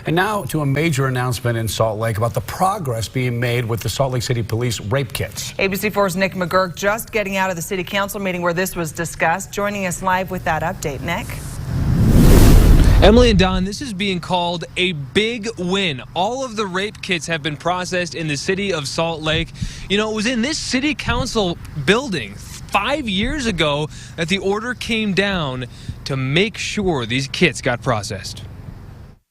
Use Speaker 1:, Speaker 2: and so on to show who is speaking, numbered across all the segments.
Speaker 1: And now to a major announcement in Salt Lake about the progress being made with the Salt Lake City Police rape kits.
Speaker 2: ABC4's Nick McGurk just getting out of the City Council meeting where this was discussed, joining us live with that update. Nick?
Speaker 3: Emily and Don, this is being called a big win. All of the rape kits have been processed in the city of Salt Lake. You know, it was in this City Council building 5 years ago that the order came down to make sure these kits got processed.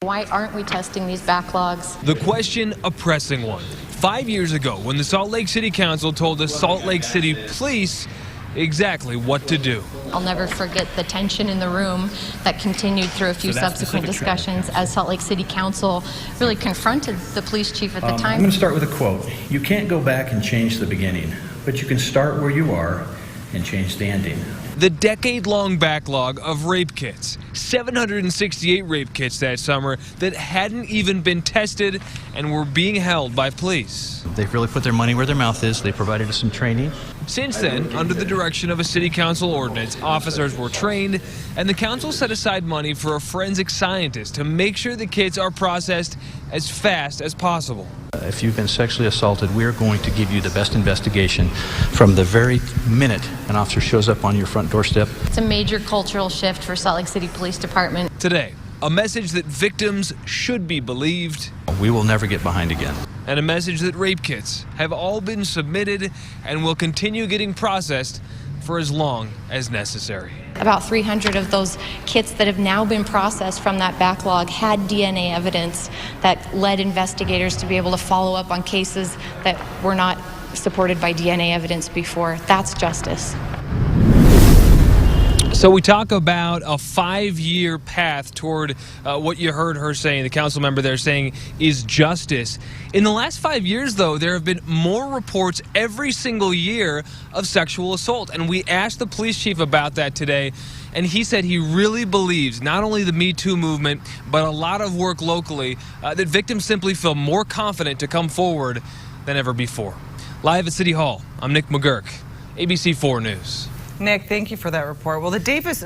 Speaker 4: Why aren't we testing these backlogs?
Speaker 3: The question, a pressing one. 5 years ago, when the Salt Lake City Council told the Salt Lake City Police exactly what to do.
Speaker 4: I'll never forget the tension in the room that continued through a few subsequent discussions as Salt Lake City Council really confronted the police chief at the time.
Speaker 5: I'm going to start with a quote. You can't go back and change the beginning, but you can start where you are and change the ending.
Speaker 3: The decade-long backlog of rape kits. 768 rape kits that summer that hadn't even been tested and were being held by police.
Speaker 6: They've really put their money where their mouth is. They provided us some training.
Speaker 3: Since then, under the direction of a city council ordinance, officers were trained, and the council set aside money for a forensic scientist to make sure the kits are processed as fast as possible.
Speaker 6: If you've been sexually assaulted, we're going to give you the best investigation from the very minute an officer shows up on your front doorstep.
Speaker 4: It's a major cultural shift for Salt Lake City Police Department.
Speaker 3: Today, a message that victims should be believed.
Speaker 6: We will never get behind again.
Speaker 3: And a message that rape kits have all been submitted and will continue getting processed for as long as necessary.
Speaker 4: About 300 of those kits that have now been processed from that backlog had DNA evidence that led investigators to be able to follow up on cases that were not supported by DNA evidence before. That's justice.
Speaker 3: So we talk about a 5-year path toward what you heard her saying, the council member there saying, is justice. In the last 5 years, though, there have been more reports every single year of sexual assault. And we asked the police chief about that today, and he said he really believes not only the Me Too movement, but a lot of work locally, that victims simply feel more confident to come forward than ever before. Live at City Hall, I'm Nick McGurk, ABC4 News.
Speaker 2: Nick, thank you for that report. Well, the Davis